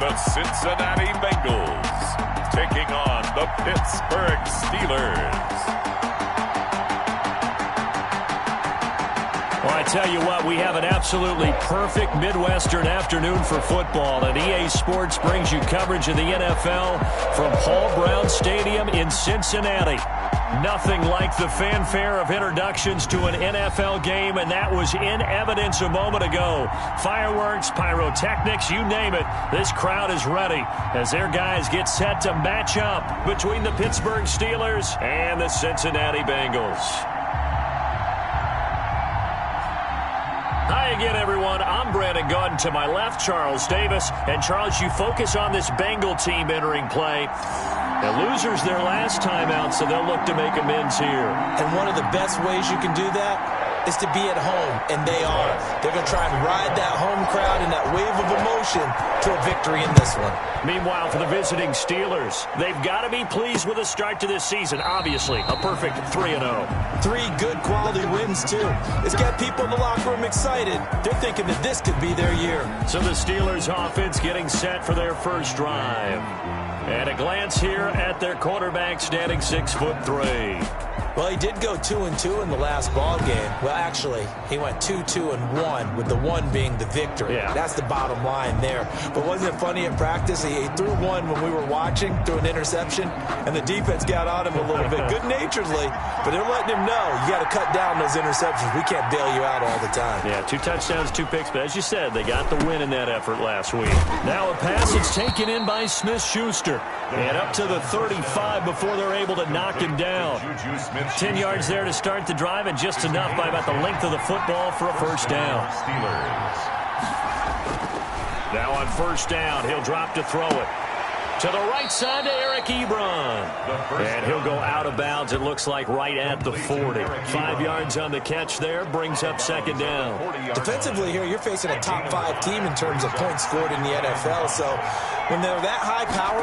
the Cincinnati Bengals taking on the Pittsburgh Steelers. Well, I tell you what, we have an absolutely perfect Midwestern afternoon for football, and EA Sports brings you coverage of the NFL from Paul Brown Stadium in Cincinnati. Nothing like the fanfare of introductions to an NFL game, and that was in evidence a moment ago. Fireworks, pyrotechnics, you name it. This crowd is ready as their guys get set to match up between the Pittsburgh Steelers and the Cincinnati Bengals. Hi again, everyone. I'm Brandon Gordon. To my left, Charles Davis. And, Charles, you focus on this Bengal team entering play. The losers their last time out, so they'll look to make amends here. And one of the best ways you can do that is to be at home, and they are. They're going to try and ride that home crowd and that wave of emotion to a victory in this one. Meanwhile, for the visiting Steelers, they've got to be pleased with the start to this season. Obviously, a perfect 3-0. 3 good quality wins, too. It's got people in the locker room excited. They're thinking that this could be their year. So the Steelers offense getting set for their first drive. And a glance here at their quarterback standing 6'3". Well, he did go 2-2 in the last ball game. Well, actually, he went 2-2-1, with the 1 being the victory. Yeah. That's the bottom line there. But wasn't it funny in practice? He threw one when we were watching, threw an interception, and the defense got on him a little bit, good-naturedly. But they're letting him know, you got to cut down those interceptions. We can't bail you out all the time. Yeah, 2 touchdowns, 2 picks. But as you said, they got the win in that effort last week. Now a pass is taken in by Smith-Schuster. And up to the 35 before they're able to knock him down. 10 yards there to start the drive, and just enough by about the length of the football for a first down. Now on first down, he'll drop to throw it. To the right side to Eric Ebron. And he'll go out of bounds, it looks like, right at the 40. 5 yards on the catch there, brings up second down. Defensively here, you're facing a top 5 team in terms of points scored in the NFL. So when they're that high power,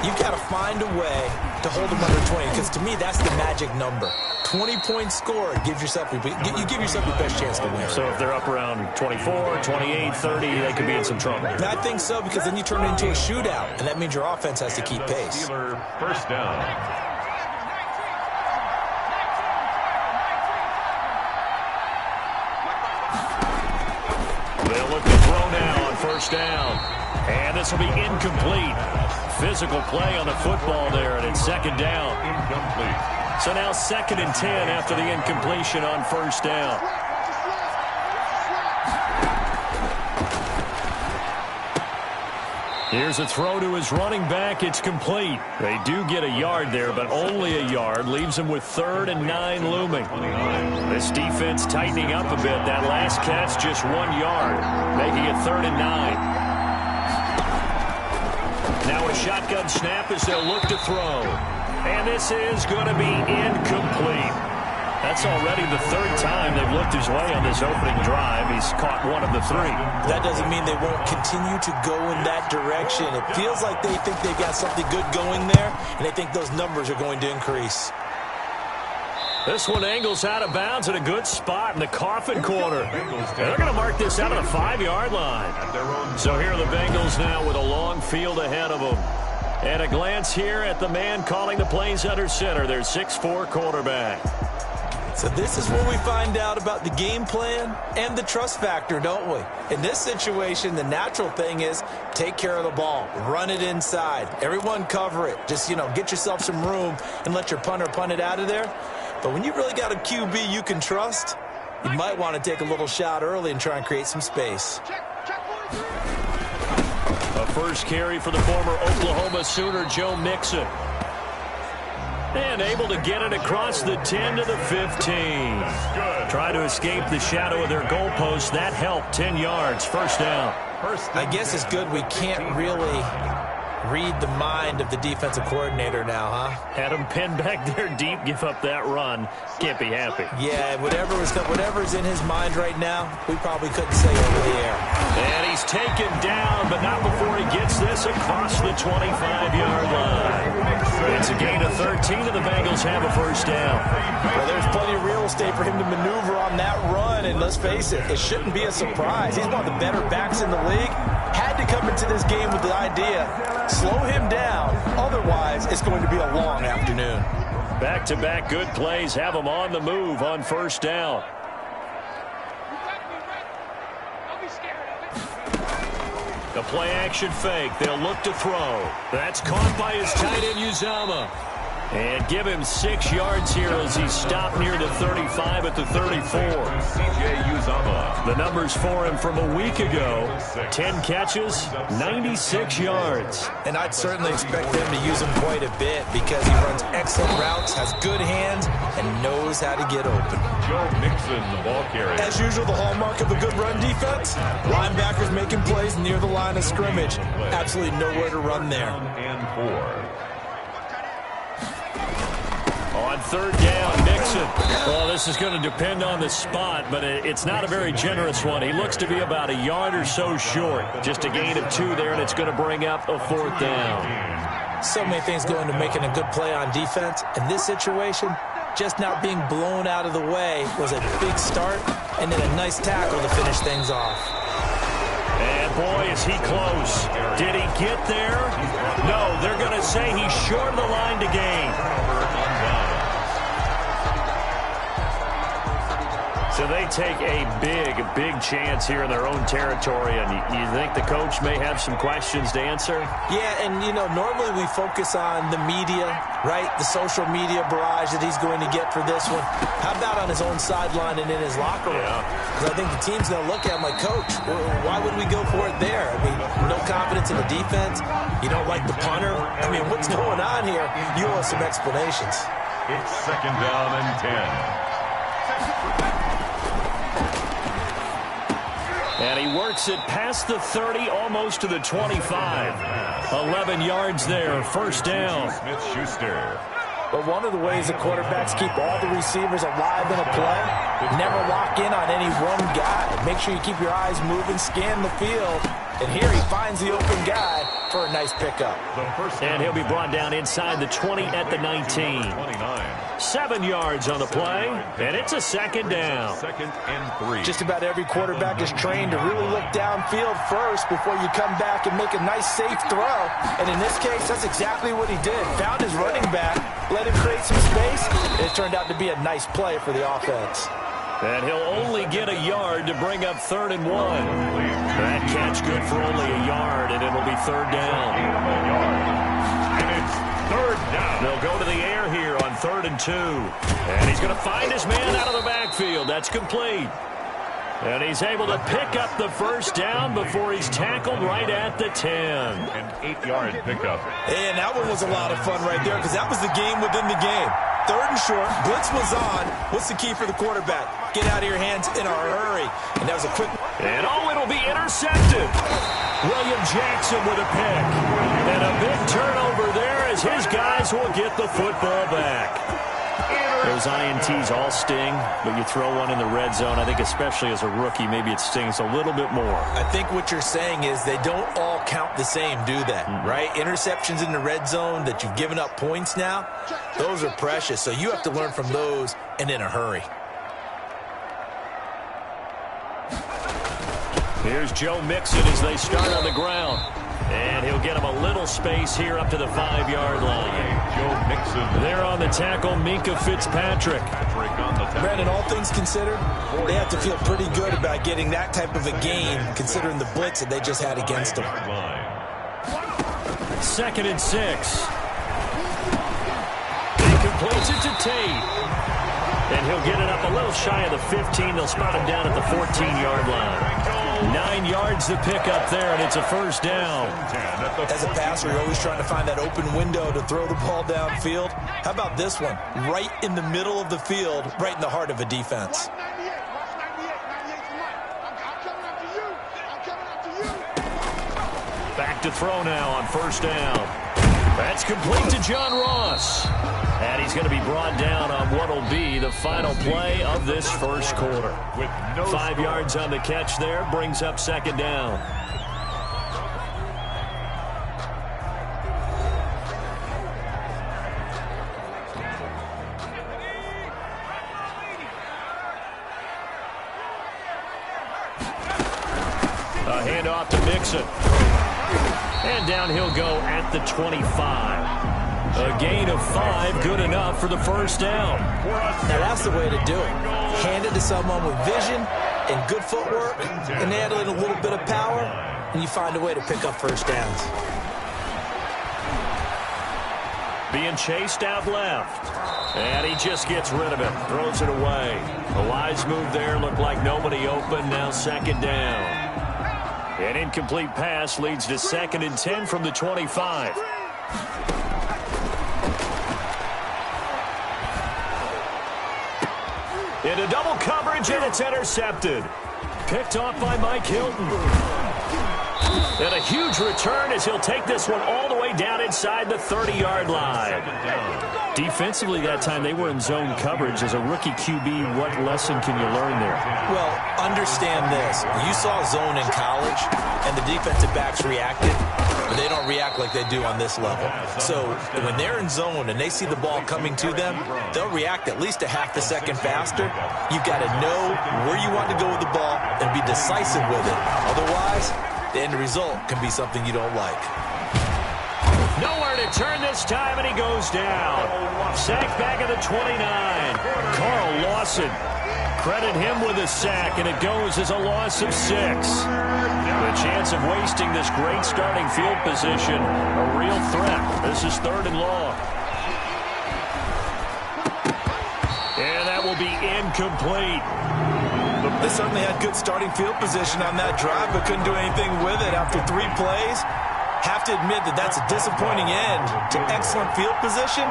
you've got to find a way to hold them under 20. Because to me, that's the magic number. 20 points scored gives yourself you give yourself your best chance to win. So if they're up around 24, 28, 30, they could be in some trouble. And I think so, because then you turn it into a shootout, and that means your offense has to keep pace. First down. They'll look to throw now on first down. And this will be incomplete. Physical play on the football there, and it's second down. Incomplete. So now 2nd and 10 after the incompletion on first down. Here's a throw to his running back. It's complete. They do get a yard there, but only a yard. Leaves them with 3rd and 9 looming. This defense tightening up a bit. That last catch, just 1 yard, making it 3rd and 9. Now a shotgun snap as they'll look to throw. And this is going to be incomplete. That's already the 3rd time they've looked his way on this opening drive. He's caught 1 of the 3. That doesn't mean they won't continue to go in that direction. It feels like they think they've got something good going there, and they think those numbers are going to increase. This one angles out of bounds at a good spot in the coffin corner. They're going to mark this out of the 5-yard line. So here are the Bengals now with a long field ahead of them. And a glance here at the man calling the plays under center, their 6'4" quarterback. So this is where we find out about the game plan and the trust factor, don't we? In this situation, the natural thing is take care of the ball, run it inside, everyone cover it. Just, get yourself some room and let your punter punt it out of there. But when you really got a QB you can trust, you might want to take a little shot early and try and create some space. A first carry for the former Oklahoma Sooner, Joe Mixon. And able to get it across the 10 to the 15. Try to escape the shadow of their goalpost. That helped. 10 yards. First down. I guess it's good we can't really read the mind of the defensive coordinator now, huh? Had him pinned back there deep, give up that run. Can't be happy. Yeah, whatever's in his mind right now, we probably couldn't say over the air. And he's taken down, but not before he gets this across the 25-yard line. It's a gain of 13, and the Bengals have a first down. Well, there's plenty of real estate for him to maneuver on that run, and let's face it, it shouldn't be a surprise. He's one of the better backs in the league. had to come into this game with the idea, slow him down, otherwise it's going to be a long afternoon. Back-to-back good plays have him on the move on first down. The play-action fake. They'll look to throw. That's caught by his tight end, Uzomah. And give him 6 yards here as he's stopped near the 35 at the 34. C.J. Uzomah. The numbers for him from a week ago. 10 catches, 96 yards. And I'd certainly expect them to use him quite a bit because he runs excellent routes, has good hands, and knows how to get open. Joe Mixon, the ball carrier. As usual, the hallmark of a good run defense, linebackers making plays near the line of scrimmage. Absolutely nowhere to run there. And 4. On third down, Mixon. Well, this is going to depend on the spot, but it's not a very generous one. He looks to be about a yard or so short. Just a gain of 2 there, and it's going to bring up a 4th down. So many things go into making a good play on defense. In this situation, just not being blown out of the way was a big start, and then a nice tackle to finish things off. And boy, is he close. Did he get there? No, they're going to say he's short of the line to gain. So they take a big chance here in their own territory, and you think the coach may have some questions to answer? Yeah, and, normally we focus on the media, right? The social media barrage that he's going to get for this one. How about on his own sideline and in his locker room? Because I think the team's going to look at him like, Coach, why would we go for it there? I mean, no confidence in the defense. You don't like the punter. I mean, what's going on here? You owe us some explanations. It's 2nd down and 10. And he works it past the 30, almost to the 25. 11 yards there, first down. Smith-Schuster. But one of the ways the quarterbacks keep all the receivers alive in a play, never lock in on any one guy. Make sure you keep your eyes moving, scan the field. And here he finds the open guy for a nice pickup. And he'll be brought down inside the 20 at the 19. 7 yards on the play, and it's a 2nd down. 2nd and 3. Just about every quarterback is trained to really look downfield first before you come back and make a nice, safe throw. And in this case, that's exactly what he did. Found his running back, let him create some space, and it turned out to be a nice play for the offense. And he'll only get a yard to bring up 3rd and 1. That catch good for only a yard, and it'll be 3rd down. And it's 3rd down. They'll go to the air here on 3rd and 2. And he's going to find his man out of the backfield. That's complete. And he's able to pick up the first down before he's tackled right at the 10. An 8-yard pickup. And that one was a lot of fun right there because that was the game within the game. 3rd and short, blitz was on. What's the key for the quarterback? Get out of your hands in a hurry. And that was a quick... And it'll be intercepted. William Jackson with a pick. And a big turnover there as his guys will get the football back. Those INTs all sting, but you throw one in the red zone, I think especially as a rookie, maybe it stings a little bit more. I think what you're saying is they don't all count the same, do they? Right? Interceptions in the red zone that you've given up points now, those are precious. So you have to learn from those and in a hurry. Here's Joe Mixon as they start on the ground. And he'll get him a little space here up to the 5-yard line. Joe Mixon. There on the tackle, Minka Fitzpatrick. Brandon, all things considered, they have to feel pretty good about getting that type of a gain, considering the blitz that they just had against them. 2nd and 6. He completes it to Tate. And he'll get it up a little shy of the 15. They'll spot him down at the 14-yard line. 9 yards to pick up there, and it's a first down. As a passer, you're always trying to find that open window to throw the ball downfield. How about this one? Right in the middle of the field, right in the heart of a defense. Back to throw now on first down. That's complete to John Ross. And he's going to be brought down on what will be the final play of this first quarter. 5 yards on the catch there, brings up 2nd down. A handoff to Mixon. And down he'll go at the 25. A gain of 5, good enough for the first down. Now that's the way to do it. Hand it to someone with vision and good footwork, and add in a little bit of power, and you find a way to pick up first downs. Being chased out left. And he just gets rid of it. Throws it away. A wise move there. Looked like nobody open. Now second down. An incomplete pass leads to 2nd and 10 from the 25. Into double coverage, and it's intercepted. Picked off by Mike Hilton. And a huge return as he'll take this one all the way down inside the 30-yard line. Defensively that time, they were in zone coverage. As a rookie QB, what lesson can you learn there? Well, understand this. You saw zone in college, and the defensive backs reacted, but they don't react like they do on this level. So when they're in zone and they see the ball coming to them, they'll react at least a half a second faster. You've got to know where you want to go with the ball and be decisive with it. Otherwise, the end result can be something you don't like. Nowhere to turn this time, and he goes down. Sacked back at the 29. Carl Lawson. Credit him with a sack, and it goes as a loss of 6. The chance of wasting this great starting field position, a real threat. This is 3rd and long. And that will be incomplete. They certainly had good starting field position on that drive, but couldn't do anything with it after 3 plays. Have to admit that that's a disappointing end to excellent field position.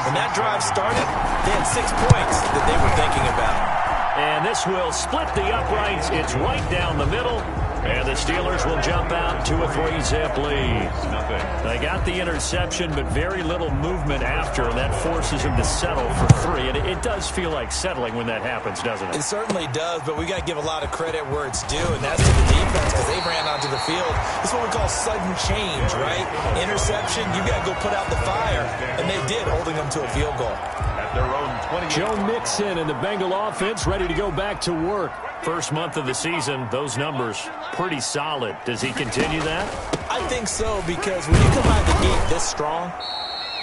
When that drive started, they had 6 points that they were thinking about. And this will split the uprights. It's right down the middle. And the Steelers will jump out to a 3-zip lead. They got the interception, but very little movement after, and that forces them to settle for 3. And it does feel like settling when that happens, doesn't it? It certainly does, but we got to give a lot of credit where it's due, and that's to the defense, because they ran onto the field. This is what we call sudden change, right? Interception, you got to go put out the fire, and they did, holding them to a field goal. Their own 20. Joe Mixon and the Bengal offense ready to go back to work. First month of the season, those numbers pretty solid. Does he continue that? I think so, because when you come out of the gate this strong,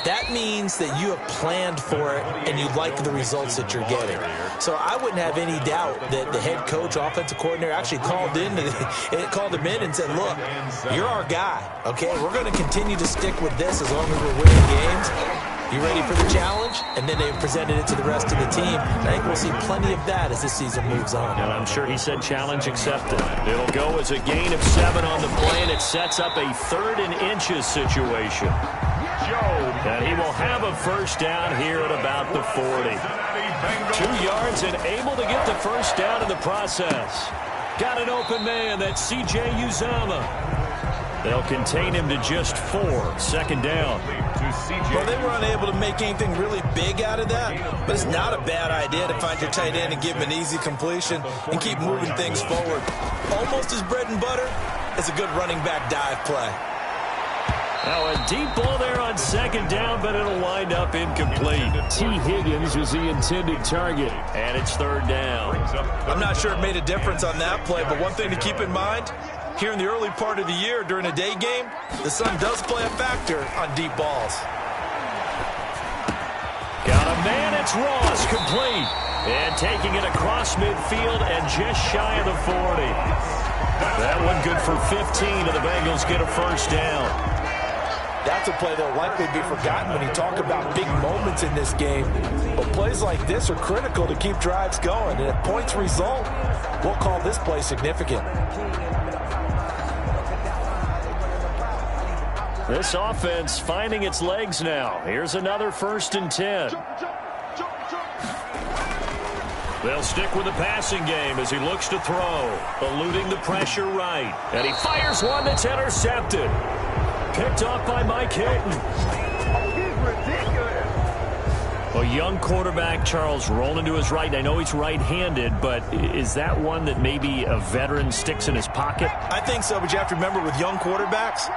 that means that you have planned for it and you like the results that you're getting. So I wouldn't have any doubt that the head coach, offensive coordinator, actually called him in and said, look, you're our guy, okay? We're going to continue to stick with this as long as we're winning games. You ready for the challenge? And then they presented it to the rest of the team. I think we'll see plenty of that as this season moves on. And I'm sure he said challenge accepted. It'll go as a gain of 7 on the play, and it sets up a 3rd and inches situation. And he will have a first down here at about the 40. 2 yards and able to get the first down in the process. Got an open man. That's C.J. Uzomah. They'll contain him to just 4. 2nd down. Well, they were unable to make anything really big out of that, but it's not a bad idea to find your tight end and give him an easy completion and keep moving things forward. Almost as bread and butter as a good running back dive play. Now a deep ball there on 2nd down, but it'll wind up incomplete. T. Higgins was the intended target, and it's 3rd down. I'm not sure it made a difference on that play, but one thing to keep in mind, here in the early part of the year during a day game, the sun does play a factor on deep balls. Got a man, it's Ross, complete. And taking it across midfield and just shy of the 40. That one good for 15, and the Bengals get a first down. That's a play that will likely be forgotten when you talk about big moments in this game. But plays like this are critical to keep drives going. And if points result, we'll call this play significant. This offense finding its legs now. Here's another 1st and 10. They'll stick with the passing game as he looks to throw. Eluding the pressure right. And he fires one that's intercepted. Picked off by Mike Hilton. A young quarterback, Charles, rolling to his right. I know he's right-handed, but is that one that maybe a veteran sticks in his pocket? I think so, but you have to remember with young quarterbacks,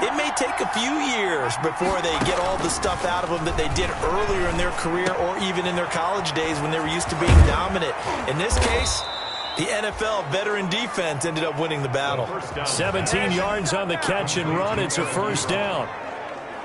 it may take a few years before they get all the stuff out of them that they did earlier in their career or even in their college days when they were used to being dominant. In this case, The NFL veteran defense ended up winning the battle. 17 yards on the catch and run. It's a first down.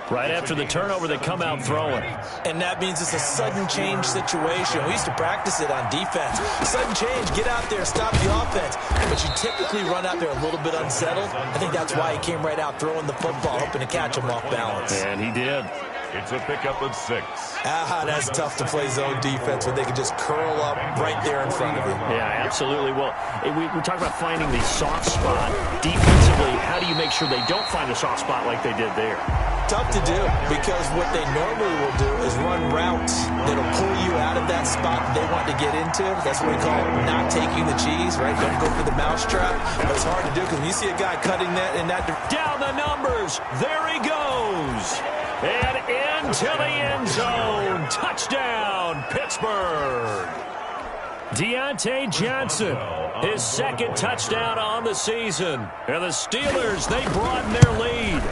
Right after the turnover, they come out throwing. And that means it's a sudden change situation. We used to practice it on defense. Sudden change, get out there, stop the offense. But you typically run out there a little bit unsettled. I think that's why he came right out throwing the football, hoping to catch him off balance. And he did. It's a pickup of 6. That's tough to play zone defense when they can just curl up right there in front of you. Yeah, absolutely. Well, we talk about finding the soft spot. Defensively, how do you make sure they don't find a soft spot like they did there? Tough to do, because what they normally will do is run routes that'll pull you out of that spot they want to get into. That's what we call not taking the cheese, right? Don't go for the mousetrap. But it's hard to do because when you see a guy cutting that in that down the numbers, there he goes. And into the end zone. Touchdown, Pittsburgh. Deontay Johnson, his second touchdown on the season. And the Steelers, they broaden their lead.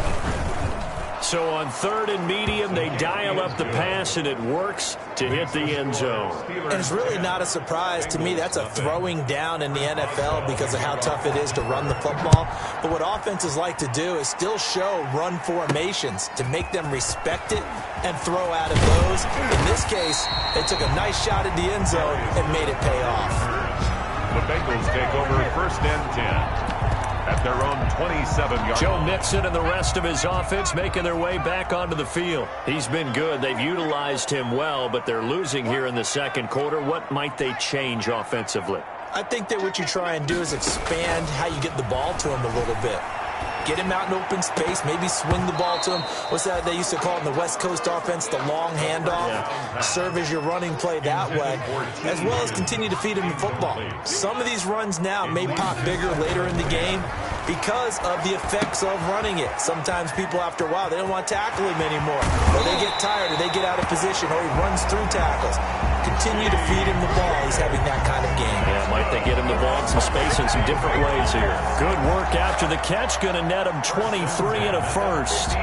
So on 3rd and medium, they dial up the pass, and it works to hit the end zone. And it's really not a surprise to me. That's a throwing down in the NFL because of how tough it is to run the football. But what offenses like to do is still show run formations to make them respect it and throw out of those. In this case, they took a nice shot at the end zone and made it pay off. The Bengals take over 1st and 10. At their own 27-yard. Joe Mixon and the rest of his offense making their way back onto the field. He's been good. They've utilized him well, but they're losing here in the second quarter. What might they change offensively? I think that what you try and do is expand how you get the ball to him a little bit. Get him out in open space, maybe swing the ball to him. What's that they used to call in the West Coast offense, the long handoff? Yeah. Serve as your running play that way, as well as continue to feed him the football. Some of these runs now may pop bigger later in the game because of the effects of running it. Sometimes people, after a while, they don't want to tackle him anymore. Or they get tired, or they get out of position, or he runs through tackles. Continue to feed him the ball. He's having that kind of game. Yeah, might they get him the ball in some space in some different ways here. Good work after the catch. Going to net him 23 and a first.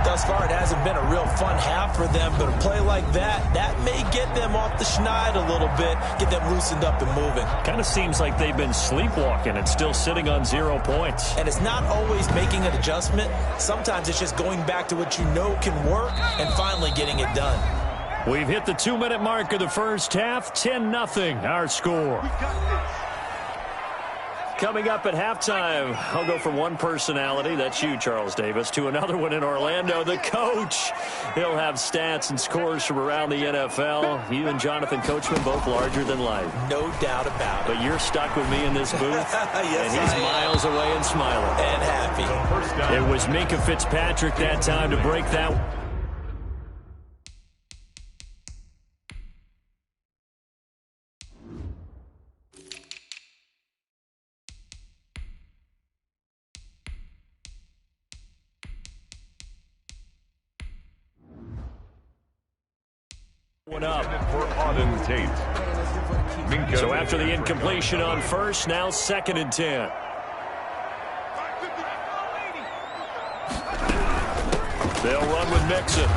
Thus far, it hasn't been a real fun half for them, but a play like that may get them off the schneid a little bit, get them loosened up and moving. Kind of seems like they've been sleepwalking and still sitting on 0 points. And it's not always making an adjustment. Sometimes it's just going back to what you know can work and finally getting it done. We've hit the 2-minute mark of the first half. 10-0 our score. Coming up at halftime, I'll go from one personality, that's you, Charles Davis, to another one in Orlando, the coach. He'll have stats and scores from around the NFL. You and Jonathan Coachman both larger than life. No doubt about it. But you're stuck with me in this booth, yes, and he's miles away and smiling. And happy. It was Minkah Fitzpatrick that time to break that. One up. For Auden Tate. Minkah. So after the incompletion on first, now 2nd and 10. They'll run with Mixon.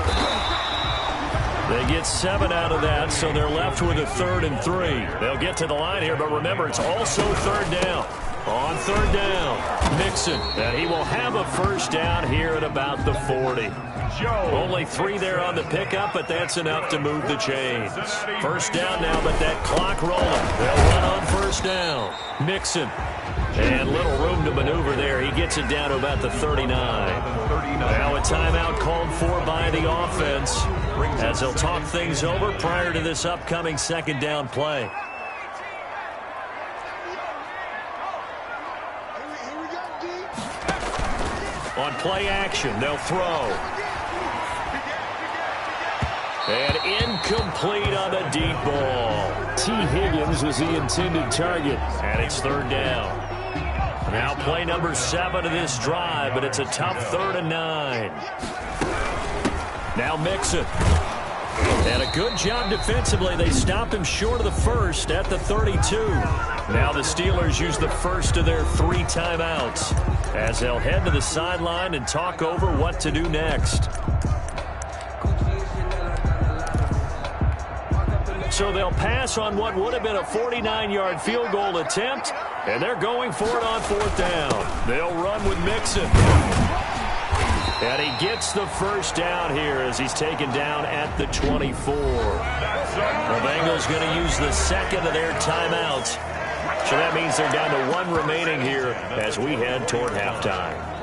They get 7 out of that, so they're left with a 3rd and 3. They'll get to the line here, but remember, it's also 3rd down. On 3rd down, Mixon. And he will have a first down here at about the 40. Only 3 there on the pickup, but that's enough to move the chains. First down now, but that clock rolling. They'll run on first down. Mixon. And little room to maneuver there. He gets it down to about the 39. Now a timeout called for by the offense as they'll talk things over prior to this upcoming 2nd down play. On play action, they'll throw. And incomplete on the deep ball. T. Higgins was the intended target. And it's 3rd down. Now play number 7 of this drive, but it's a tough 3rd and 9. Now Mixon. And a good job defensively. They stopped him short of the first at the 32. Now the Steelers use the first of their 3 timeouts as they'll head to the sideline and talk over what to do next. so they'll pass on what would have been a 49-yard field goal attempt, and they're going for it on 4th down. They'll run with Mixon. And he gets the first down here as he's taken down at the 24. The Bengals going to use the second of their timeouts. So that means they're down to 1 remaining here as we head toward halftime.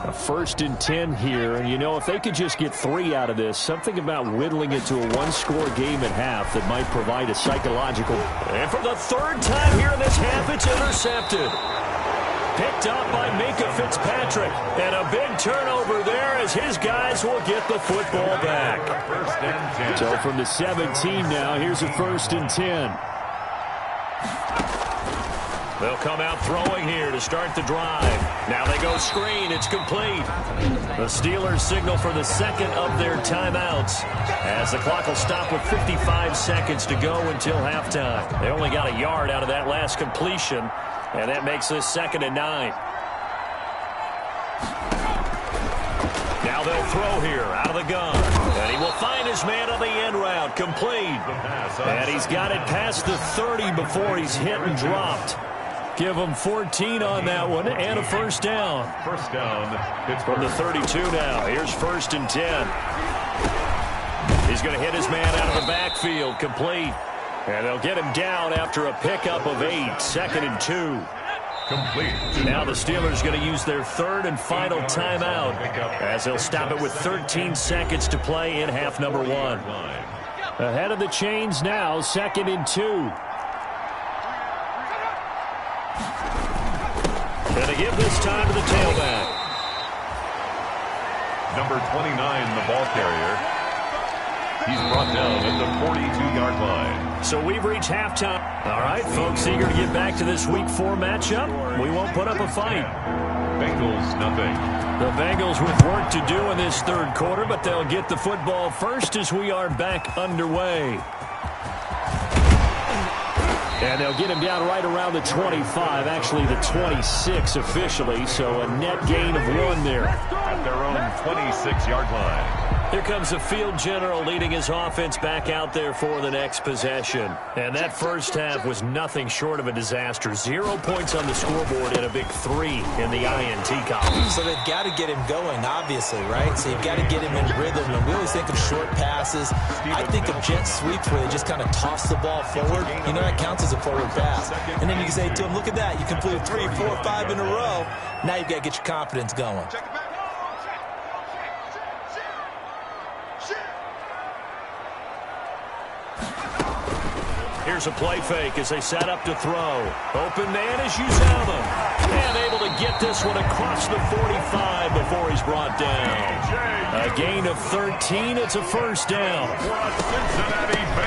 A 1st and 10 here, and you know, if they could just get 3 out of this, something about whittling it to a 1-score game at half that might provide a psychological. And for the 3rd time here in this half, it's intercepted. Picked up by Minka Fitzpatrick, and a big turnover there as his guys will get the football back. So from the 17 now, here's a 1st and 10. They'll come out throwing here to start the drive. Now they go screen. It's complete. The Steelers signal for the second of their timeouts as the clock will stop with 55 seconds to go until halftime. They only got a yard out of that last completion, and that makes this 2nd and 9. Now they'll throw here out of the gun. And he will find his man on the end route. Complete. And he's got it past the 30 before he's hit and dropped. Give him 14 on that one and a 1st down. First down. It's from the 32 now. Here's 1st and 10. He's going to hit his man out of the backfield. Complete. And they'll get him down after a pickup of 8. 2nd and 2. Complete. Now the Steelers going to use their 3rd and final timeout as they'll stop it with 13 seconds to play in half number 1. Ahead of the chains now, 2nd and 2. And they give this time to the tailback. Number 29, the ball carrier. He's brought down at the 42-yard line. So we've reached halftime. All right, folks, eager to get back to this Week 4 matchup. We won't put up a fight. Bengals, nothing. The Bengals with work to do in this 3rd quarter, but they'll get the football first as we are back underway. And they'll get him down right around the 25, actually the 26 officially, so a net gain of 1 there. At their own 26-yard line. Here comes the field general leading his offense back out there for the next possession. And that first half was nothing short of a disaster. 0 points on the scoreboard and a big 3 in the INT column. So they've got to get him going, obviously, right? So you've got to get him in rhythm. And we always think of short passes. I think of jet sweeps where they just kind of toss the ball forward. You know, that counts as a forward pass. And then you can say to him, look at that. You completed 3, 4, 5 in a row. Now you've got to get your confidence going. Here's a play fake as they set up to throw. Open man is Uzama. And able to get this one across the 45 before he's brought down. A gain of 13. It's a 1st down.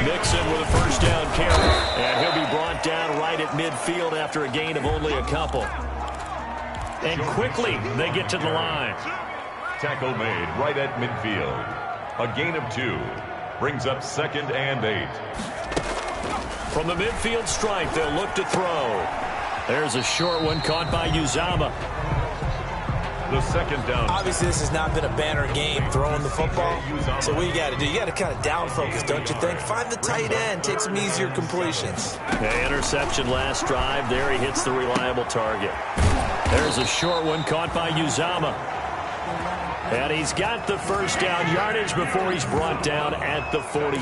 Mixon with a 1st down carry. And he'll be brought down right at midfield after a gain of only a couple. And quickly they get to the line. Tackle made right at midfield. A gain of 2. Brings up 2nd and 8. From the midfield stripe, they'll look to throw. There's a short one caught by Uzama. The 2nd down. Obviously, this has not been a banner game throwing the football. So what you got to do, you got to kind of down focus, don't you think? Find the tight end, take some easier completions. The interception last drive. There he hits the reliable target. There's a short one caught by Uzama. And he's got the 1st down yardage before he's brought down at the 42.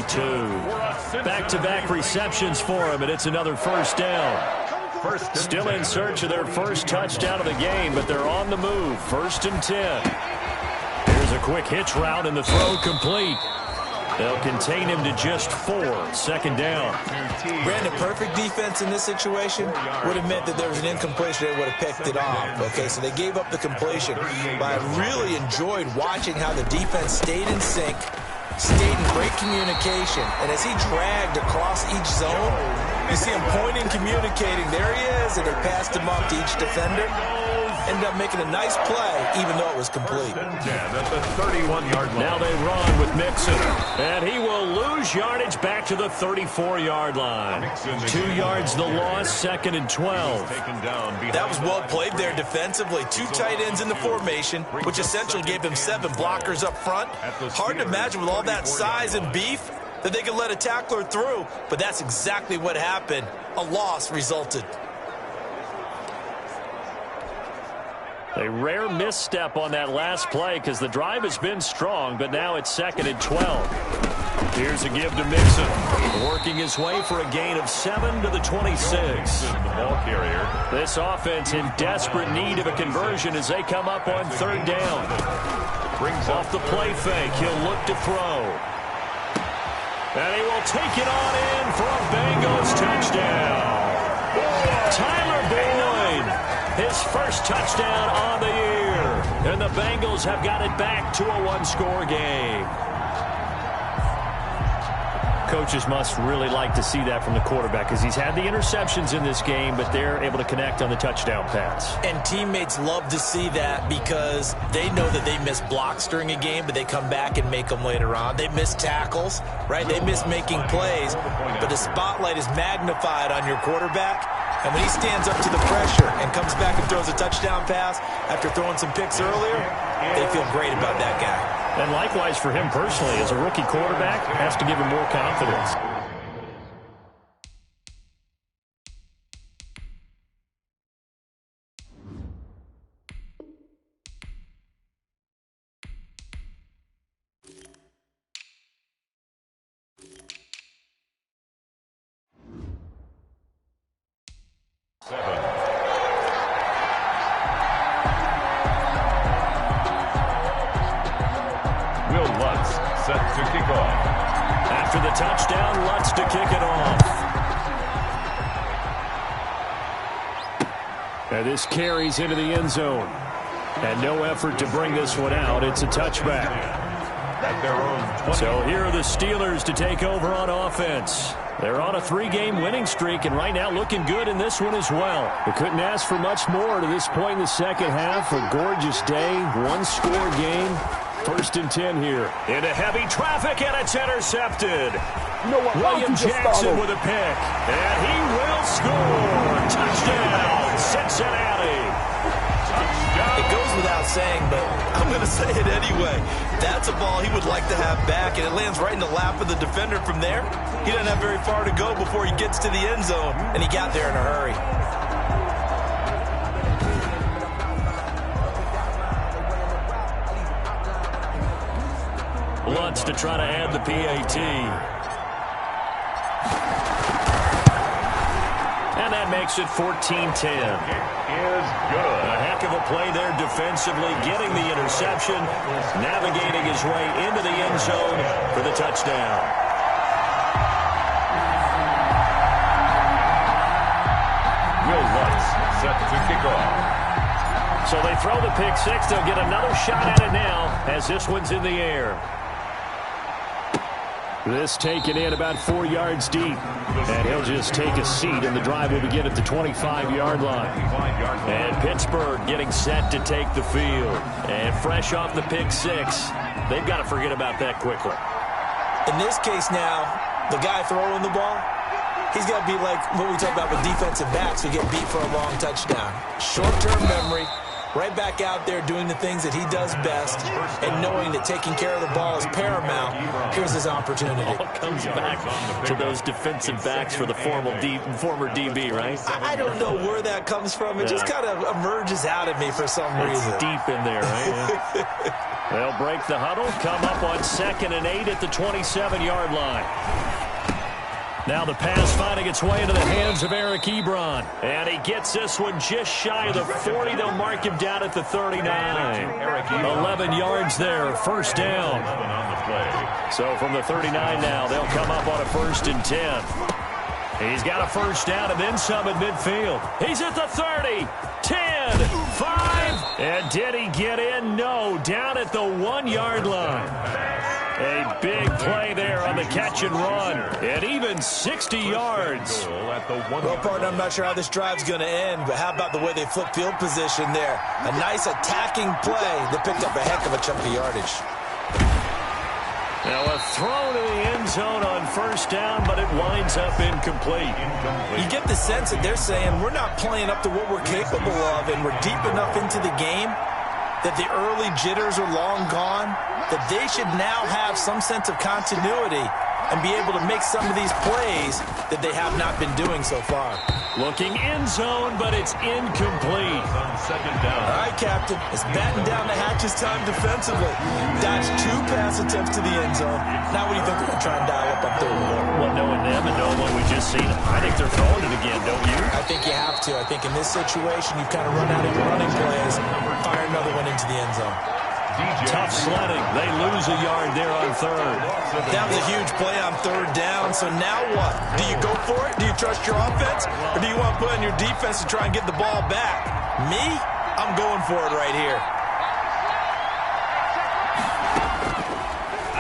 Back-to-back receptions for him, and it's another 1st down. Still in search of their first touchdown of the game, but they're on the move. 1st and 10. Here's a quick hitch route, and the throw complete. They'll contain him to just 4. 2nd down. Brandon, perfect defense in this situation would have meant that there was an incompletion. They would have picked it off. Okay, so they gave up the completion. But I really enjoyed watching how the defense stayed in sync, stayed in great communication. And as he dragged across each zone, You see him pointing, communicating. There he is, and they passed him off to each defender. Ended up making a nice play, even though it was complete. At the 31-yard line. Now they run with Mixon, and he will lose yardage back to the 34-yard line. 2 yards the loss, 2nd and 12. That was well played there defensively. 2 tight ends in the formation, which essentially gave them 7 blockers up front. Hard to imagine with all that size and beef that they could let a tackler through, but that's exactly what happened. A loss resulted. A rare misstep on that last play because the drive has been strong, but now it's 2nd and 12. Here's a give to Mixon, working his way for a gain of 7 to the 26. The ball carrier. This offense in desperate need of a conversion as they come up on 3rd down. Brings off the play fake. He'll look to throw. And he will take it on in for a Bengals touchdown. Tyler Boyd. His first touchdown on the year. And the Bengals have got it back to a 1-score game. Coaches must really like to see that from the quarterback because he's had the interceptions in this game, but they're able to connect on the touchdown pass. And teammates love to see that because they know that they miss blocks during a game, but they come back and make them later on. They miss tackles, right? They miss making plays, but the spotlight is magnified on your quarterback. And when he stands up to the pressure and comes back and throws a touchdown pass after throwing some picks earlier, they feel great about that guy. And likewise for him personally, as a rookie quarterback, has to give him more confidence. Set to kick off. After the touchdown, Lutz to kick it off. And this carries into the end zone. And no effort to bring this one out. It's a touchback. At their own 20. So here are the Steelers to take over on offense. They're on a 3-game winning streak, and right now looking good in this one as well. We couldn't ask for much more to this point in the second half. A gorgeous day, 1-score game. 1st and 10 here. Into heavy traffic, and it's intercepted. William Jackson with a pick. And he will score. Touchdown, Cincinnati. It goes without saying, but I'm going to say it anyway. That's a ball he would like to have back, and it lands right in the lap of the defender from there. He doesn't have very far to go before he gets to the end zone, and he got there in a hurry. Lutz to try to add the PAT. And that makes it 14-10. Is good. A heck of a play there defensively, getting the interception, navigating his way into the end zone for the touchdown. Will Lutz set to kick off. So they throw the pick six. They'll get another shot at it now as this one's in the air. This taken in about 4 yards deep. And he'll just take a seat, and the drive will begin at the 25-yard line. And Pittsburgh getting set to take the field. And fresh off the pick six, they've got to forget about that quickly. In this case now, the guy throwing the ball, he's got to be like what we talk about with defensive backs who get beat for a long touchdown. Short-term memory. Right back out there doing the things that he does best and knowing that taking care of the ball is paramount. Here's his opportunity. All comes back to those defensive backs for the former DB, right? I don't know where that comes from. It just kind of emerges out of me for some reason. It's deep in there, right? They'll break the huddle, come up on 2nd and 8 at the 27-yard line. Now the pass finding its way into the hands of Eric Ebron. And he gets this one just shy of the 40. They'll mark him down at the 39. 11 yards there, first down. So from the 39 now, they'll come up on a 1st and 10. He's got a first down and then some at midfield. He's at the 30, 10, 5. And did he get in? No, down at the 1-yard line. A big play there on the catch and run. And even 60 yards. Well, partner, I'm not sure how this drive's going to end, but how about the way they flip field position there? A nice attacking play that picked up a heck of a chunk of yardage. Now a throw to the end zone on first down, but it winds up incomplete. You get the sense that they're saying we're not playing up to what we're capable of, and we're deep enough into the game that the early jitters are long gone, that they should now have some sense of continuity and be able to make some of these plays that they have not been doing so far. Looking end zone, but it's incomplete. On second down. All right, Captain. It's batten down the hatches time defensively. Dodged 2 pass attempts to the end zone. Now what do you think they're going to try and dial up third and more? Well, knowing them and knowing what we just seen, I think they're throwing it again, don't you? I think you have to. I think in this situation, you've kind of run out of your running plays. Fire another one into the end zone. Tough sledding. They lose a yard there on third. That was a huge play on third down. So now what? Do you go for it? Do you trust your offense? Or do you want to put in your defense to try and get the ball back? Me? I'm going for it right here.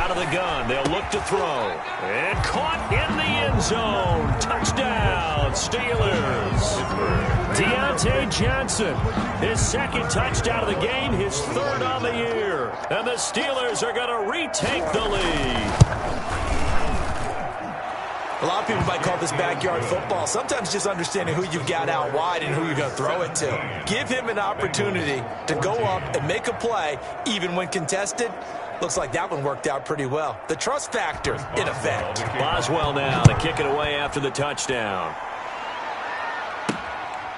Out of the gun. They'll look to throw. And caught in the end zone. Touchdown, Steelers. Deontay Johnson, his second touchdown of the game, his third on the year. And the Steelers are going to retake the lead. A lot of people might call this backyard football. Sometimes just understanding who you've got out wide and who you're going to throw it to. Give him an opportunity to go up and make a play, even when contested. Looks like that one worked out pretty well. The trust factor in effect. Boswell now to kick it away after the touchdown.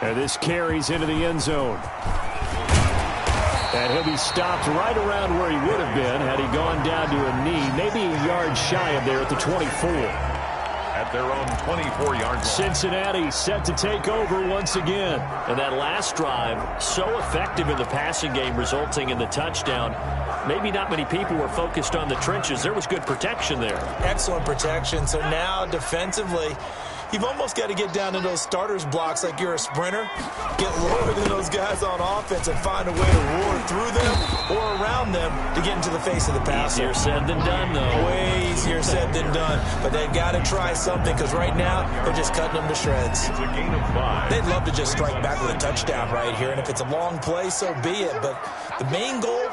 And this carries into the end zone. And he'll be stopped right around where he would have been had he gone down to a knee, maybe a yard shy of there at the 24. At their own 24-yard line. Cincinnati set to take over once again. And that last drive, so effective in the passing game, resulting in the touchdown. Maybe not many people were focused on the trenches. There was good protection there. Excellent protection. So now defensively, you've almost got to get down to those starters blocks like you're a sprinter. Get lower than those guys on offense and find a way to roar through them or around them to get into the face of the passer. Easier said than done, though. Way easier said than done. But they've got to try something because right now they're just cutting them to shreds. It's a gain of 5. They'd love to just strike back with a touchdown right here. And if it's a long play, so be it. But the main goal,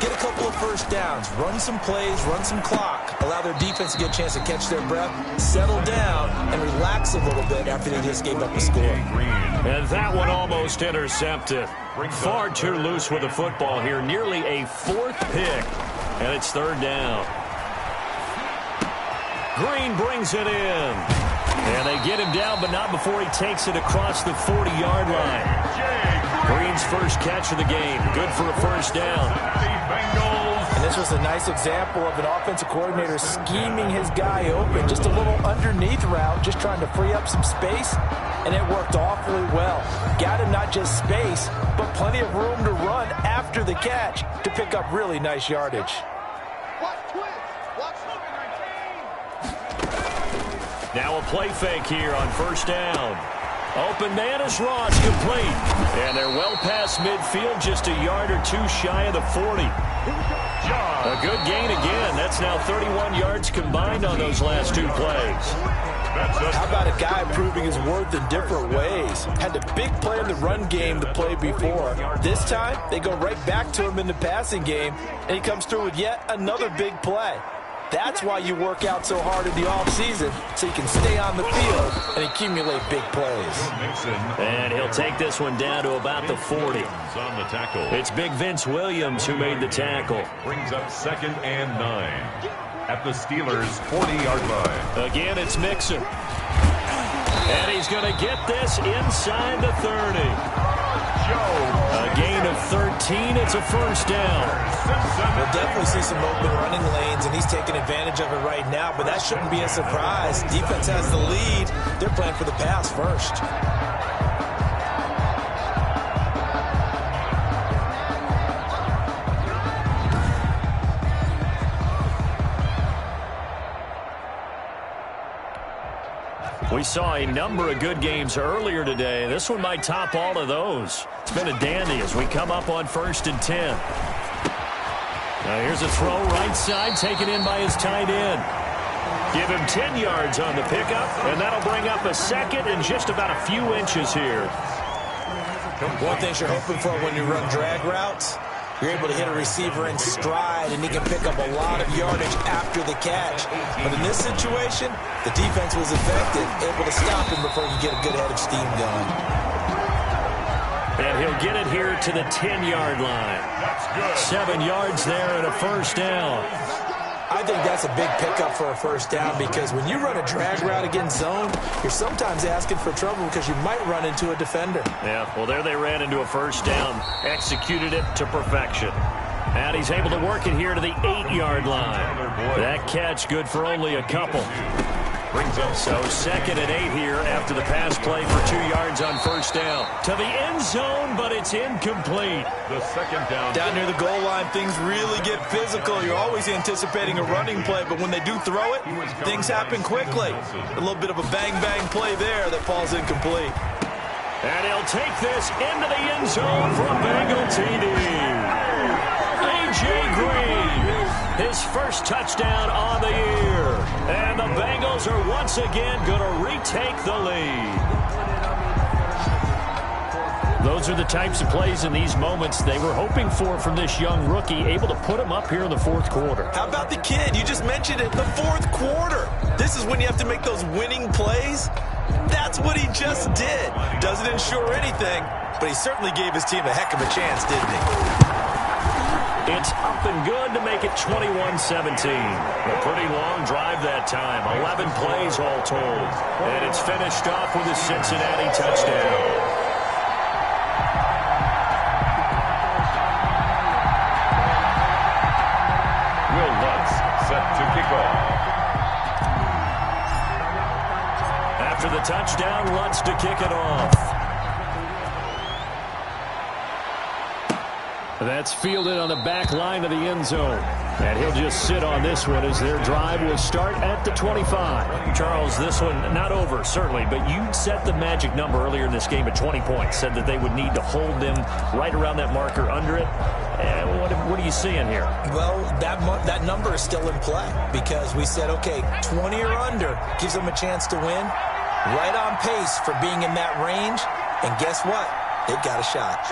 get a couple of first downs, run some plays, run some clock, allow their defense to get a chance to catch their breath, settle down, and relax a little bit after they just gave up a score. And that one almost intercepted. Far too loose with the football here. Nearly a 4th pick. And it's third down. Green brings it in. And they get him down, but not before he takes it across the 40-yard line. Green's first catch of the game. Good for a first down. And this was a nice example of an offensive coordinator scheming his guy open. Just a little underneath route, just trying to free up some space, and it worked awfully well. Got him not just space, but plenty of room to run after the catch to pick up really nice yardage. Now a play fake here on first down. Open man is Ross, complete. And they're well past midfield, just a yard or two shy of the 40. A good gain again. That's now 31 yards combined on those last 2 plays. How about a guy proving his worth in different ways? Had the big play in the run game the play before. This time, they go right back to him in the passing game, and he comes through with yet another big play. That's why you work out so hard in the offseason, so you can stay on the field and accumulate big plays. And he'll take this one down to about the 40. On the tackle. It's Big Vince Williams who made the tackle. Brings up 2nd and 9. At the Steelers' 40-yard line. Again, it's Mixon. And he's going to get this inside the 30. A gain of 13. It's a first down. We'll definitely see some open running lanes, and he's taking advantage of it right now, but that shouldn't be a surprise. Defense has the lead. They're playing for the pass first. We saw a number of good games earlier today. This one might top all of those. It's been a dandy as we come up on 1st and 10. Now here's a throw right side, taken in by his tight end. Give him 10 yards on the pickup, and that'll bring up a second and just about a few inches here. One thing you're hoping for when you run drag routes, you're able to hit a receiver in stride, and he can pick up a lot of yardage after the catch. But in this situation, the defense was effective, able to stop him before he could get a good head of steam going. And he'll get it here to the 10-yard line. That's good. 7 yards there and a first down. I think that's a big pickup for a first down because when you run a drag route against zone, you're sometimes asking for trouble because you might run into a defender. Yeah, well, there they ran into a first down. Executed it to perfection. And he's able to work it here to the 8-yard line. That catch good for only a couple. So 2nd and 8 here after the pass play for 2 yards on first down. To the end zone, but it's incomplete. The second down. Down near the goal line, things really get physical. You're always anticipating a running play, but when they do throw it, things happen quickly. A little bit of a bang-bang play there that falls incomplete. And he'll take this into the end zone for a Bengal TD. A.J. Green, his first touchdown on the year. And the Bengals are once again going to retake the lead. Those are the types of plays in these moments they were hoping for from this young rookie, able to put him up here in the fourth quarter. How about the kid? You just mentioned it, the fourth quarter. This is when you have to make those winning plays. That's what he just did. Doesn't ensure anything, but he certainly gave his team a heck of a chance, didn't he? It's up and good to make it 21-17. A pretty long drive that time. 11 plays all told. And it's finished off with a Cincinnati touchdown. Will Lutz set to kick off. After the touchdown, Lutz to kick it off. That's fielded on the back line of the end zone. And he'll just sit on this one as their drive will start at the 25. Charles, this one not over, certainly, but you set the magic number earlier in this game at 20 points. Said that they would need to hold them right around that marker under it. What are you seeing here? Well, that number is still in play because we said, okay, 20 or under gives them a chance to win. Right on pace for being in that range. And guess what? They've got a shot.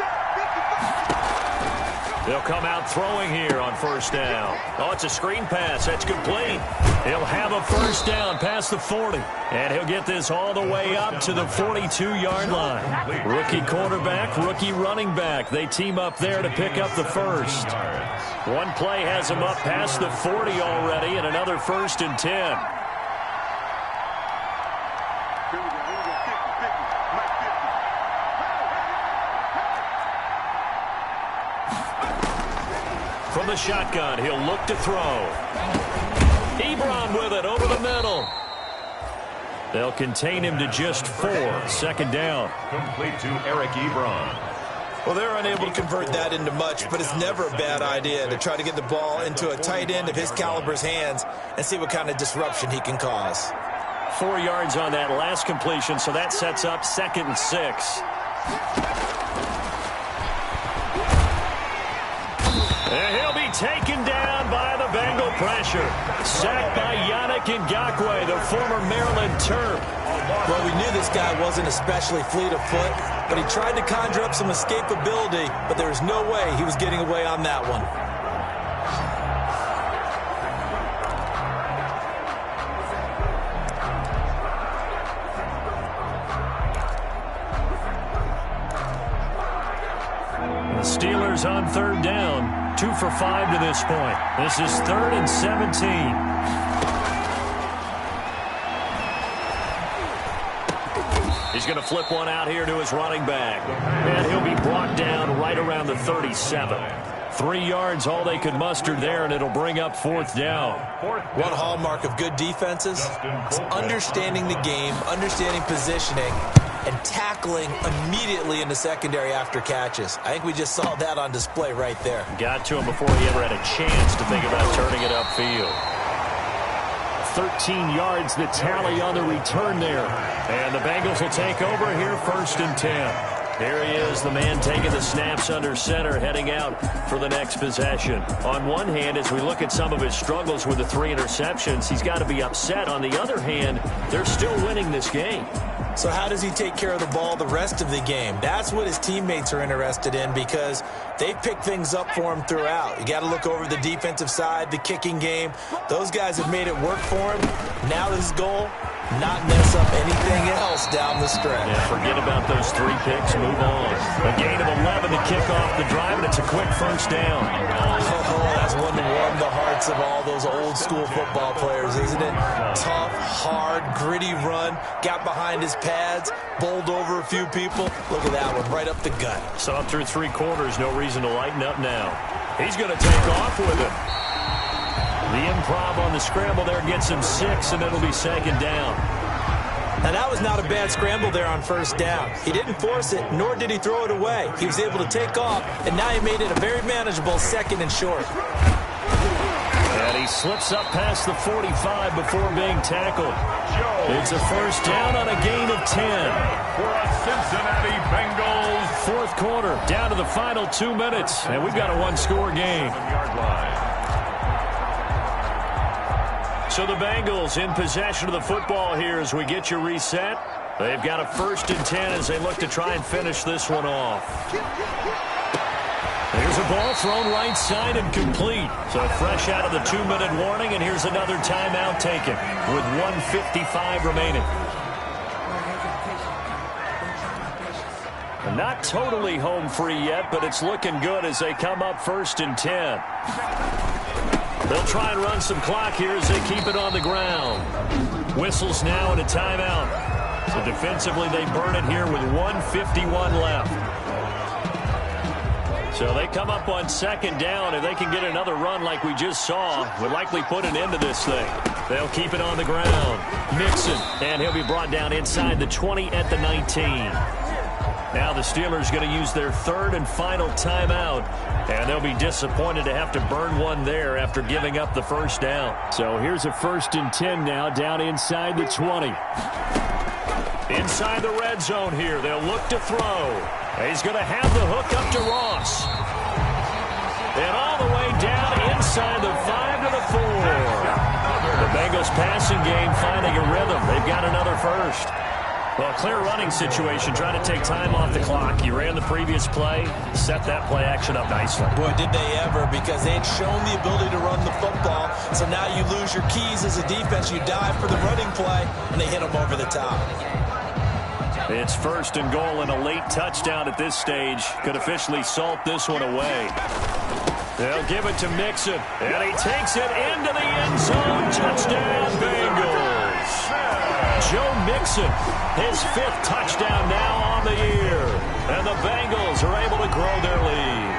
They'll come out throwing here on first down. Oh, it's a screen pass. That's complete. He'll have a first down past the 40. And he'll get this all the way up to the 42-yard line. Rookie quarterback, rookie running back. They team up there to pick up the first. One play has him up past the 40 already, and another 1st and 10. From the shotgun, he'll look to throw. Ebron with it over the middle. They'll contain him to just 4. 2nd down. Complete to Eric Ebron. Well, they're unable to convert that into much, but it's never a bad idea to try to get the ball into a tight end of his caliber's hands and see what kind of disruption he can cause. 4 yards on that last completion, so that sets up 2nd and 6. And he'll be taken down by the Bengal pressure. Sacked by Yannick Ngakoue, the former Maryland Terp. Well, we knew this guy wasn't especially fleet of foot, but he tried to conjure up some escapability, but there was no way he was getting away on that one. The Steelers on 3rd down. 2 for 5 to this point. This is 3rd and 17. He's going to flip one out here to his running back. And he'll be brought down right around the 37. 3 yards, all they could muster there, and it'll bring up 4th down. One hallmark of good defenses is understanding the game, understanding positioning, and tackling immediately in the secondary after catches. I think we just saw that on display right there. Got to him before he ever had a chance to think about turning it upfield. 13 yards, the tally on the return there. And the Bengals will take over here 1st and 10. Here he is, the man taking the snaps under center, heading out for the next possession. On one hand, as we look at some of his struggles with the 3 interceptions, he's got to be upset. On the other hand, they're still winning this game. So how does he take care of the ball the rest of the game? That's what his teammates are interested in because they pick things up for him throughout. You got to look over the defensive side, the kicking game. Those guys have made it work for him. Now his goal, not mess up anything else down the stretch. Yeah, forget about those 3 picks, move on. A gain of 11 to kick off the drive, and it's a quick first down. Oh, that's one to warm the hearts of all those old school football players, isn't it? Tough, hard, gritty run, got behind his pads, bowled over a few people. Look at that one, right up the gut. So up through 3 quarters, no reason to lighten up now. He's going to take off with it. The improv on the scramble there gets him 6, and it'll be second down. Now, that was not a bad scramble there on first down. He didn't force it, nor did he throw it away. He was able to take off, and now he made it a very manageable 2nd and short. And he slips up past the 45 before being tackled. It's a first down on a gain of 10. For a Cincinnati Bengals. 4th quarter, down to the final 2 minutes, and we've got a 1-score game. Yard line. So the Bengals in possession of the football here as we get you reset. They've got a 1st and 10 as they look to try and finish this one off. There's a ball thrown right side and complete. So fresh out of the 2-minute warning, and here's another timeout taken with 1:55 remaining. Not totally home free yet, but it's looking good as they come up 1st and 10. They'll try and run some clock here as they keep it on the ground. Whistles now and a timeout. So defensively, they burn it here with 1:51 left. So they come up on 2nd down. If they can get another run like we just saw, would likely put an end to this thing. They'll keep it on the ground. Mixon, and he'll be brought down inside the 20 at the 19. Now the Steelers going to use their 3rd and final timeout, and they'll be disappointed to have to burn one there after giving up the first down. So here's a 1st and 10 now down inside the 20. Inside the red zone here, they'll look to throw. He's going to have the hook up to Ross. And all the way down inside the 5 to the 4. The Bengals passing game finding a rhythm. They've got another first. Well, clear running situation, trying to take time off the clock. You ran the previous play, set that play action up nicely. Boy, did they ever, because they had shown the ability to run the football. So now you lose your keys as a defense. You dive for the running play, and they hit them over the top. It's 1st and goal, and a late touchdown at this stage could officially salt this one away. They'll give it to Mixon, and he takes it into the end zone. Touchdown, Bengals. Joe Mixon, his 5th touchdown now on the year. And the Bengals are able to grow their lead.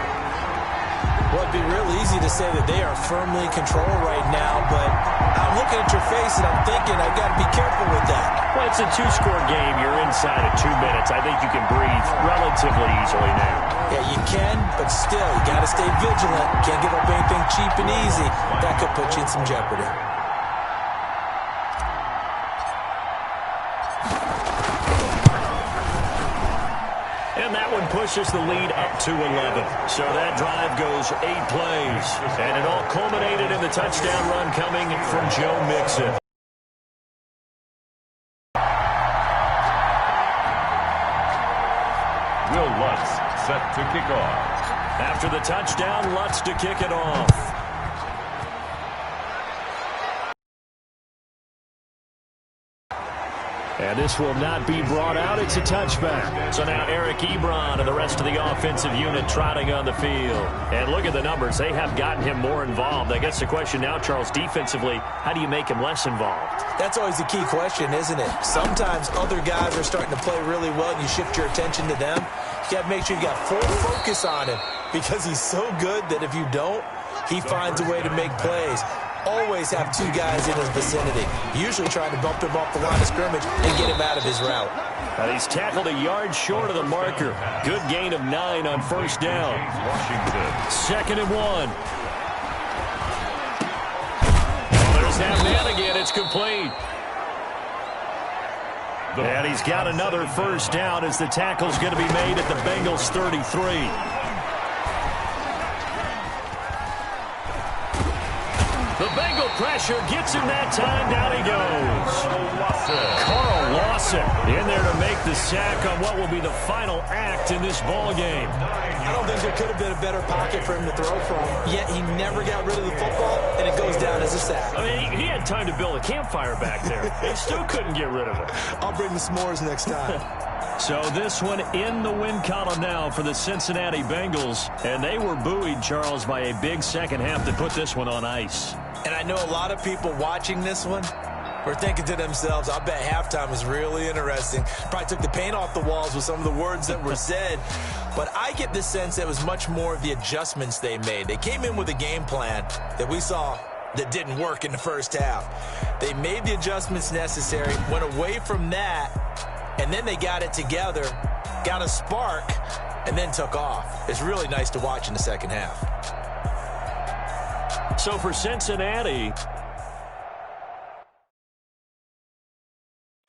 Well, it'd be real easy to say that they are firmly in control right now, but I'm looking at your face and I'm thinking I've got to be careful with that. Well, it's a 2-score game. You're inside of 2 minutes. I think you can breathe relatively easily now. Yeah, you can, but still, you got to stay vigilant. Can't give up anything cheap and easy. That could put you in some jeopardy. Pushes the lead up to 11. So that drive goes 8 plays. And it all culminated in the touchdown run coming from Joe Mixon. Will Lutz set to kick off. After the touchdown, Lutz to kick it off. And this will not be brought out. It's a touchback. So now Eric Ebron and the rest of the offensive unit trotting on the field. And look at the numbers. They have gotten him more involved. I guess the question now, Charles, defensively, how do you make him less involved? That's always the key question, isn't it? Sometimes other guys are starting to play really well, and you shift your attention to them. You got to make sure you got full focus on him because he's so good that if you don't, he finds a way to make plays. Always have 2 guys in his vicinity, usually trying to bump him off the line of scrimmage and get him out of his route. And he's tackled a yard short of the marker. Good gain of 9 on first down. Washington. 2nd and 1. Well, there's that man again. It's complete. And he's got another first down as the tackle's going to be made at the Bengals 33. The Bengal pressure gets him that time. Down he goes. Carl Lawson in there to make the sack on what will be the final act in this ball game. I don't think there could have been a better pocket for him to throw from. Yet he never got rid of the football, and it goes down as a sack. I mean, he had time to build a campfire back there. They still couldn't get rid of it. I'll bring the s'mores next time. So this one in the win column now for the Cincinnati Bengals. And they were buoyed, Charles, by a big second half that put this one on ice. And I know a lot of people watching this one were thinking to themselves, I bet halftime was really interesting. Probably took the paint off the walls with some of the words that were said. But I get the sense it was much more of the adjustments they made. They came in with a game plan that we saw that didn't work in the first half. They made the adjustments necessary, went away from that, and then they got it together, got a spark, and then took off. It's really nice to watch in the second half. So for Cincinnati,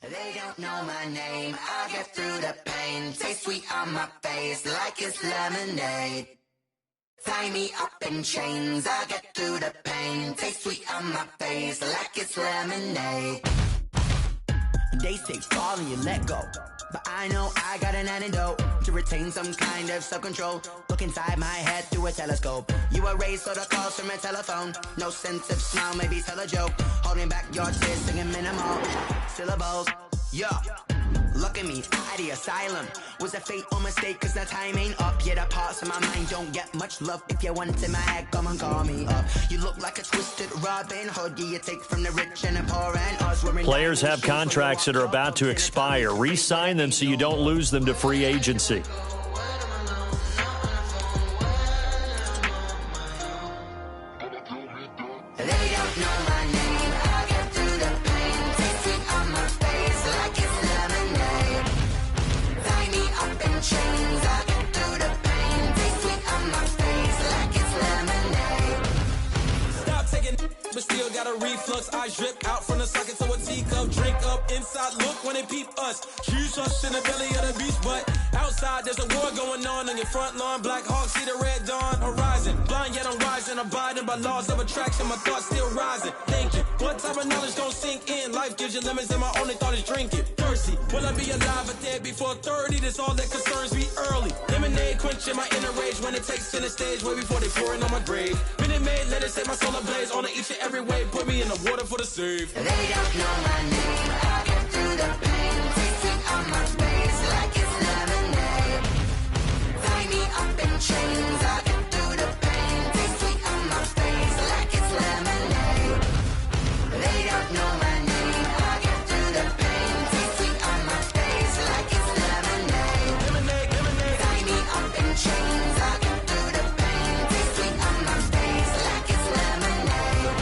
they don't know my name. I get through the pain. Taste sweet on my face like it's lemonade. Tie me up in chains. I get through the pain. Taste sweet on my face like it's lemonade. They say fall and you let go, but I know I got an antidote to retain some kind of self-control. Look inside my head through a telescope. You erase all the calls from a telephone. No sense of smile, maybe tell a joke. Holding back your tears, singing minimal syllables. Yeah, look at me, out the asylum. Was a fate or mistake, cause the time ain't up. Yet the parts of my mind don't get much love. If you want in my head, come and call me up. You look like a twisted Robin Hood. You take from the rich and the poor and us. Players have contracts that are about to expire. Re-sign them so you don't lose them to free agency. But still got a reflux. I drip out from the socket to a teacup. Drink up inside, look when they peep us. Choose us in the belly of the beast, but outside there's a war going on your front lawn. Black Hawk see the red dawn horizon. Blind yet I'm rising, abiding by laws of attraction. My thoughts still rising. Thinking, what type of knowledge don't sink in? Life gives you lemons and my only thought is drinking. Thirsty, will I be alive or dead before 30? That's all that concerns me early. Lemonade quenching my inner rage when it takes center stage way before they pouring on my grave. Minute Maid, let it set my soul ablaze on each and every way. Put me in the water for the save. They don't know my name. I get through the pain. Tasting on my face like it's lemonade. Tie me up in chains. I get through the pain. Tasting on my face like it's lemonade. They don't know my name. I get through the pain. Tasting on my face like it's lemonade. Lemonade, lemonade. Tie me up in chains. I get through the pain. Tasting on my face like it's lemonade.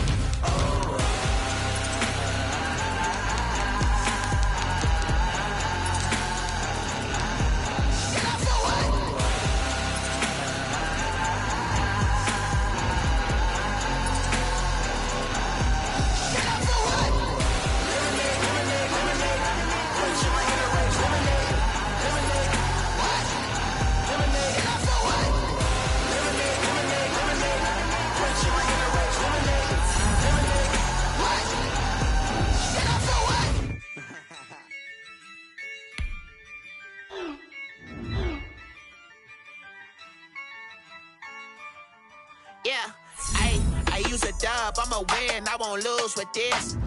Yeah, I use a dub, I'ma win, I won't lose with this.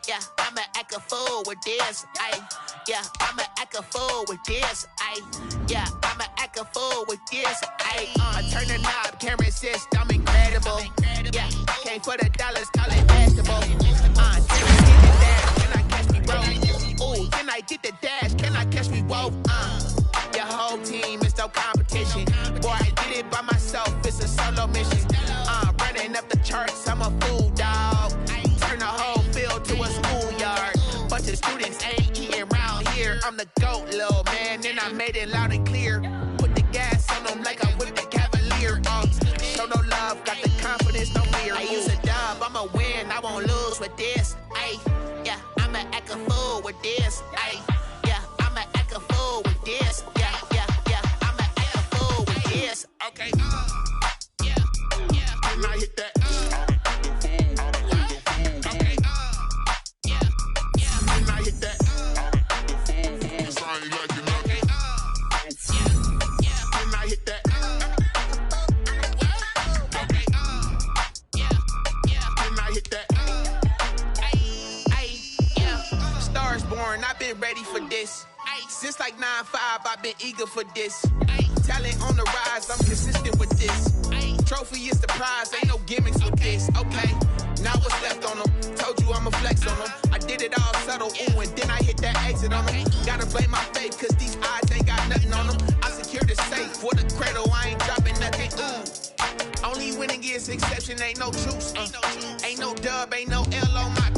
Yeah, I'ma act a fool with this. Yeah, I'ma act a fool with this. Yeah, I'ma act a fool with this. I turn the knob, can't resist, I'm incredible. Yeah, came for the dollars, call it vegetable. Can I catch me roll? Ooh, can I get the dash? Can I catch me roll? Your whole team is no competition. Boy, I did it by myself, it's a solo mission. Running up the charts, I'm a fool, dog. Turn the whole field to a schoolyard. Bunch of students ain't eating round here. I'm the GOAT, little man, and I made it loud and clear. Put the gas on them like I whipped the Cavalier. Show no love, got the confidence, no fear. I use a dub, I'ma win, I won't lose with this. Yeah, I'ma act a fool with this. for this. Since like 9-5, I've been eager for this. Talent on the rise, I'm consistent with this. Trophy is the prize, ain't no gimmicks with this. Okay, now what's left on them? Told you I'ma flex on them. I did it all subtle, ooh, and then I hit that exit on them. Gotta blame my faith, cause these odds ain't got nothing on them. I secure the safe for the cradle, I ain't dropping nothing, ooh. Only winning is exception, ain't no truce. Ain't no dub, ain't no L on my